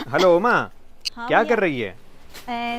Hello Uma, हाँ क्या भैया। कर रही है?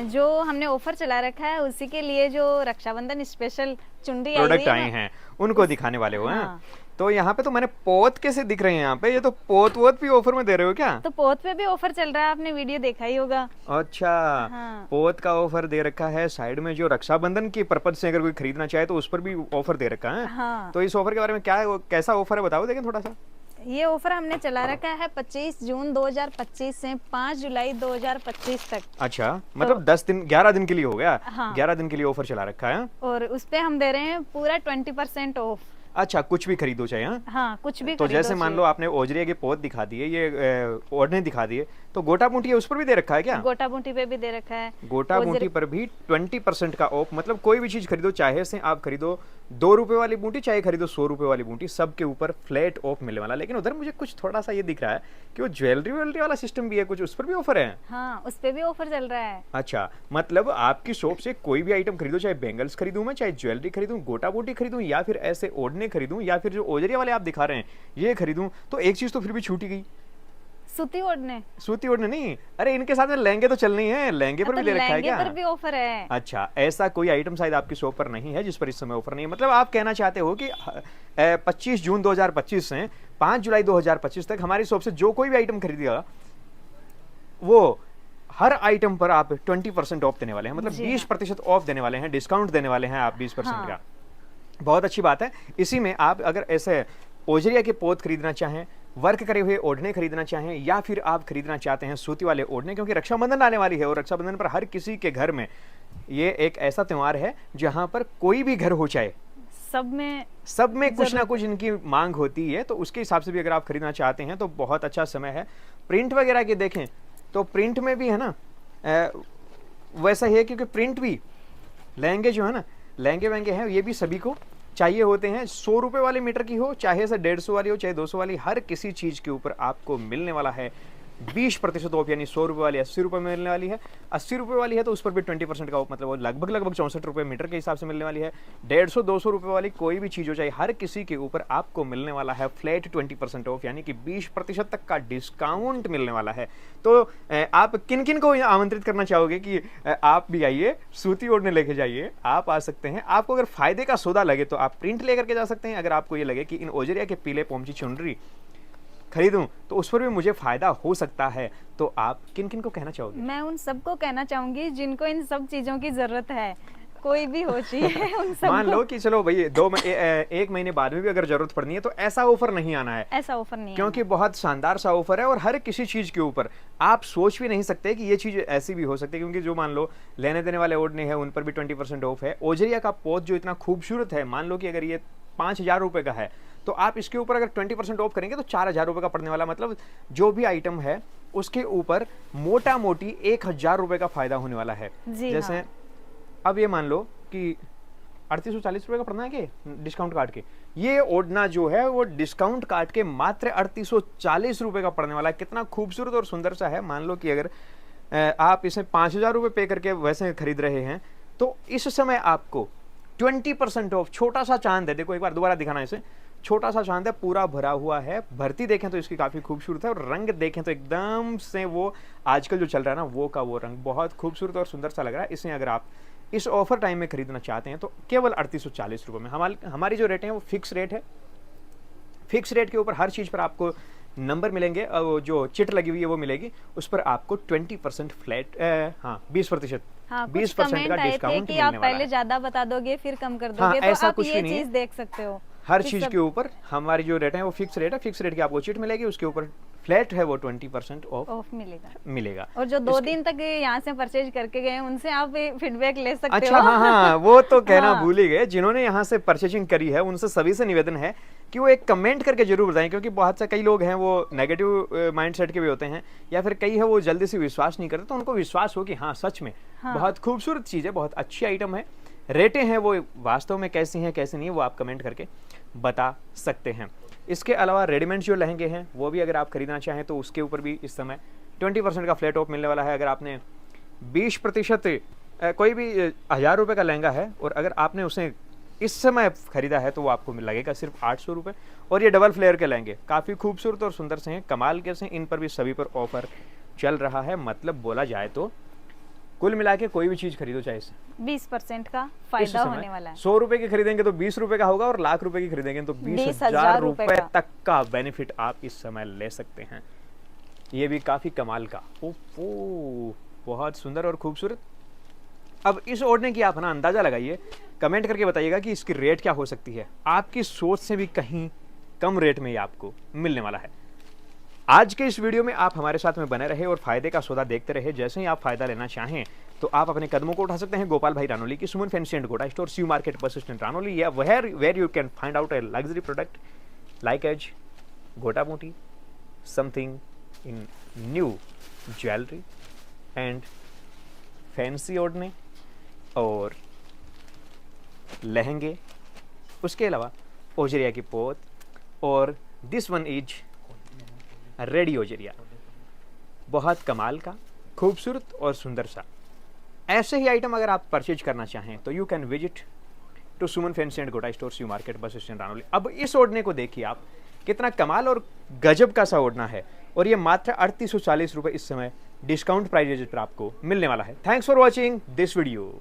जो हमने ऑफर चला रखा है उसी के लिए जो रक्षाबंधन स्पेशल चुनरी आई हुई प्रोडक्ट है आए मैं हैं उनको उस दिखाने वाले हो हैं? हाँ, तो यहाँ पे तो मैंने पोत कैसे दिख रहे हैं? यहाँ पे ये तो पोत वोत भी ऑफर में दे रहे हो क्या? तो पोत पे भी ऑफर चल रहा है, आपने वीडियो देखा ही होगा। अच्छा, हाँ पोत का ऑफर दे रखा है। साइड में जो रक्षाबंधन की पर्पज से अगर कोई खरीदना चाहे तो उस पर भी ऑफर दे रखा है। हाँ, तो इस ऑफर के बारे में क्या है, कैसा ऑफर है बताओ देखें थोड़ा सा। ये ऑफर हमने चला रखा है 25 जून 2025 से 5 जुलाई 2025 तक। अच्छा, तो मतलब 10 दिन 11 दिन के लिए हो गया। हाँ, 11 दिन के लिए ऑफर चला रखा है। और उस पे हम दे रहे हैं पूरा 20% ऑफ। अच्छा, कुछ भी खरीदो चाहे। हाँ, हाँ, कुछ भी तो खरीदो जैसे मान लो चाहिए। आपने ओजरिया की पोत दिखा दी है, ये ओढ़ने दिखा दिए, तो गोटा बूटी है उस पर भी दे रखा है क्या? गोटा बूटी पे भी दे रखा है। गोटा बूटी पर भी 20% का ऑफ। मतलब कोई भी चीज खरीदो, चाहे से आप खरीदो 2 रुपए वाली बूटी, चाहे खरीदो 100 रुपए वाली बूटी, सबके ऊपर फ्लैट ऑफ मिलने वाला। लेकिन उधर मुझे कुछ थोड़ा सा ये दिख रहा है कि वो ज्वेलरी वेलरी वाला सिस्टम भी है कुछ, उस पर भी ऑफर है। हाँ, उस पे भी ऑफर चल रहा है। अच्छा, मतलब आपकी शॉप से कोई भी आइटम खरीदो, चाहे बैंगल्स खरीदूं मैं, चाहे ज्वेलरी खरीदूं, गोटा बूटी खरीदूं, या फिर ऐसे ओढ़ने खरीदूं, या फिर जो ओजरिया वाले आप दिखा रहे हैं ये खरीदूं, तो एक चीज तो फिर भी छूटी गई। सूती ओढ़ने। सूती ओढ़ने नहीं, अरे इनके साथ में लहंगे तो चलने ही है, लहंगे पर तो भी दे रखा है लहंगे क्या? पर भी ऑफर है। अच्छा, ऐसा कोई आइटम शायद आपकी शॉप पर नहीं है जिस पर इस समय ऑफर नहीं है। मतलब आप कहना चाहते हो कि 25 जून 2025 से 5 जुलाई 2025 तक हमारी शॉप से जो कोई भी आइटम खरीदेगा वो हर आइटम पर आप 20% ऑफ देने वाले हैं, मतलब जी हाँ। 20% ऑफ देने वाले हैं, डिस्काउंट देने वाले हैं आप 20% हाँ, का। बहुत अच्छी बात है। इसी में आप अगर ऐसे ओजरिया के पोत खरीदना चाहें, वर्क करे हुए ओढ़ने खरीदना चाहें, या फिर आप खरीदना चाहते हैं सूती वाले ओढ़ने, क्योंकि रक्षाबंधन आने वाली है और रक्षाबंधन पर हर किसी के घर में ये एक ऐसा त्योहार है जहां पर कोई भी घर हो चाहे सब में कुछ ना जरूरत कुछ इनकी मांग होती है। तो उसके हिसाब से भी अगर आप खरीदना चाहते हैं तो बहुत अच्छा समय है। प्रिंट वगैरह के देखें तो प्रिंट में भी है ना, वैसा ही है, क्योंकि प्रिंट भी लहंगे जो है ना, लहंगे वहंगे हैं, ये भी सभी को चाहिए होते हैं। 100 रुपए वाले मीटर की हो, चाहे से 150 वाली हो, चाहे 200 वाली, हर किसी चीज के ऊपर आपको मिलने वाला है 20% ऑफ। यानी 100 रुपए वाली 80 रुपए में मिलने वाली है, 80 रुपए वाली है तो उस पर भी 20% का ऑफ, मतलब वो लगभग लगभग 64 रुपए मीटर के हिसाब से मिलने वाली है। 150-200 रुपए वाली कोई भी चीज हो चाहे, हर किसी के ऊपर आपको मिलने वाला है फ्लैट 20% ऑफ, यानी कि 20% तक का डिस्काउंट मिलने वाला है। तो आप किन किन को आमंत्रित करना चाहोगे कि आप भी आइए, सूती ओढ़ने लेके जाइए, आप आ सकते हैं। आपको अगर फायदे का सौदा लगे तो आप प्रिंट लेकर के जा सकते हैं। अगर आपको ये लगे कि इन ओजरिया के पीले पोमची चुनरी खरीदूं तो उस पर भी मुझे फायदा हो सकता है, तो आप किन किन को कहना चाहोगे? मैं उन सबको कहना चाहूंगी जिनको इन सब चीजों की जरूरत है, कोई भी हो चाहिए उन मान लो सबको। कि चलो भाई 1 महीने बाद में भी अगर जरूरत पड़नी है तो ऐसा ऑफर नहीं आना है, ऐसा ऑफर नहीं क्योंकि बहुत शानदार सा ऑफर है। और हर किसी चीज के ऊपर आप सोच भी नहीं सकते कि ये चीज ऐसी भी हो सकती है, क्योंकि जो मान लो लेने देने वाले ओढ़ने हैं उन पर भी 20% ऑफ है। ओजरिया का पोत जो इतना खूबसूरत है, मान लो कि अगर ये 5,000 रुपए का है तो आप इसके ऊपर अगर 20% ऑफ करेंगे तो 4,000 रुपए का पड़ने वाला। मतलब जो भी आइटम है उसके ऊपर मोटा मोटी 1,000 रुपए का फायदा होने वाला है। है। जी जैसे हाँ। अब ये मान लो कि 3840 रुपए का पड़ना है कि डिस्काउंट काट के, ये ओढ़ना जो है वो डिस्काउंट काट के मात्र 3840 रुपए का पड़ने वाला है। कितना खूबसूरत और सुंदर सा है। मान लो कि अगर आप इसे 5,000 रुपए पे करके वैसे खरीद रहे हैं तो इस समय आपको 20% ऑफ, छोटा सा चांद है, देखो एक बार दोबारा दिखाना इसे, छोटा सा चांद है, पूरा भरा हुआ है। भरती देखें तो इसकी काफी खूबसूरत है, और रंग देखें तो एकदम से वो आजकल जो चल रहा है ना वो का वो रंग बहुत खूबसूरत और सुंदर सा लग रहा है। इसे अगर आप इस ऑफर टाइम में खरीदना चाहते हैं तो केवल 3840 रुपए में। हमारी जो रेट है वो फिक्स रेट है। फिक्स रेट के ऊपर हर चीज पर आपको नंबर मिलेंगे, और वो जो चिट लगी हुई है वो मिलेगी, उस पर आपको 20% फ्लैट, हाँ 20%, हाँ, कुछ 20% का कमेंट आए थे डिस्काउंट कि मिलने आप वाला पहले है। ज्यादा बता दोगे फिर कम कर हाँ, दोगे, तो ऐसा आप कुछ भी ये नहीं है। चीज देख सकते हो हर कि चीज सब। के ऊपर हमारी जो रेट है वो फिक्स रेट है। फिक्स रेट की आपको चिट मिलेगी, उसके ऊपर फ्लैट है वो 20% ऑफ ऑफ मिलेगा। मिलेगा। और जो 2 इसके दिन तक यहाँ से परचेज करके गए उनसे आप फीडबैक ले सकते अच्छा, हो। हाँ हाँ, वो तो कहना हाँ, भूल ही गए। जिन्होंने यहाँ से परचेजिंग करी है उनसे सभी से निवेदन है कि वो एक कमेंट करके जरूर बताएं, क्योंकि बहुत से कई लोग हैं वो नेगेटिव माइंडसेट के भी होते हैं, या फिर कई है वो जल्दी से विश्वास नहीं करते। तो उनको विश्वास हो कि हाँ सच में हाँ, बहुत खूबसूरत चीज़ है, बहुत अच्छी आइटम है। रेटें हैं वो वास्तव में कैसी हैं कैसी नहीं है वो आप कमेंट करके बता सकते हैं। इसके अलावा रेडीमेड जो लहंगे हैं वो भी अगर आप खरीदना चाहें तो उसके ऊपर भी इस समय 20% का फ्लैट ऑफ मिलने वाला है। अगर आपने 20% कोई भी 1,000 रुपये का लहंगा है और अगर आपने उसे इस समय खरीदा है तो वो आपको लगेगा सिर्फ 800 रुपये। और ये डबल फ्लेयर के लहंगे काफ़ी खूबसूरत और सुंदर से हैं, कमाल के से, इन पर भी सभी पर ऑफर चल रहा है, मतलब बोला जाए तो कुल मिला के कोई भी चीज खरीदो चाहे इस 20% का इस फायदा समय होने वाला है। 100 रुपए की खरीदेंगे तो 20 रुपए का होगा, और लाख रुपए की खरीदेंगे तो 20,000 20,000 रुपए रुपए का। तक का बेनिफिट आप इस समय ले सकते हैं। ये भी काफी कमाल का। ओहो, बहुत सुंदर और खूबसूरत। अब इस ओढ़ने की आप ना अंदाजा लगाइए, कमेंट करके बताइएगा कि इसकी रेट क्या हो सकती है। आपकी सोच से भी कहीं कम रेट में ये आपको मिलने वाला है। आज के इस वीडियो में आप हमारे साथ में बने रहे और फायदे का सौदा देखते रहे। जैसे ही आप फायदा लेना चाहें तो आप अपने कदमों को उठा सकते हैं गोपाल भाई रानोली की Suman fancy and Gota store, C market, bus stand Ranoli, या where you can find out a luxury product like as gota moti, something in new jewellery and fancy ओढ़ने और लहंगे, उसके अलावा ओजरिया की पोत, और दिस वन इज रेडी ओजरिया। बहुत कमाल का, खूबसूरत और सुंदर सा। ऐसे ही आइटम अगर आप परचेज करना चाहें तो you can visit to Suman fancy and Gota store, C market, bus stand Ranoli. अब इस ओढ़ने को देखिए आप, कितना कमाल और गजब का सा ओढ़ना है, और ये मात्र 3840 रुपये इस समय डिस्काउंट प्राइजेज पर आपको मिलने वाला है। Thanks for watching this video.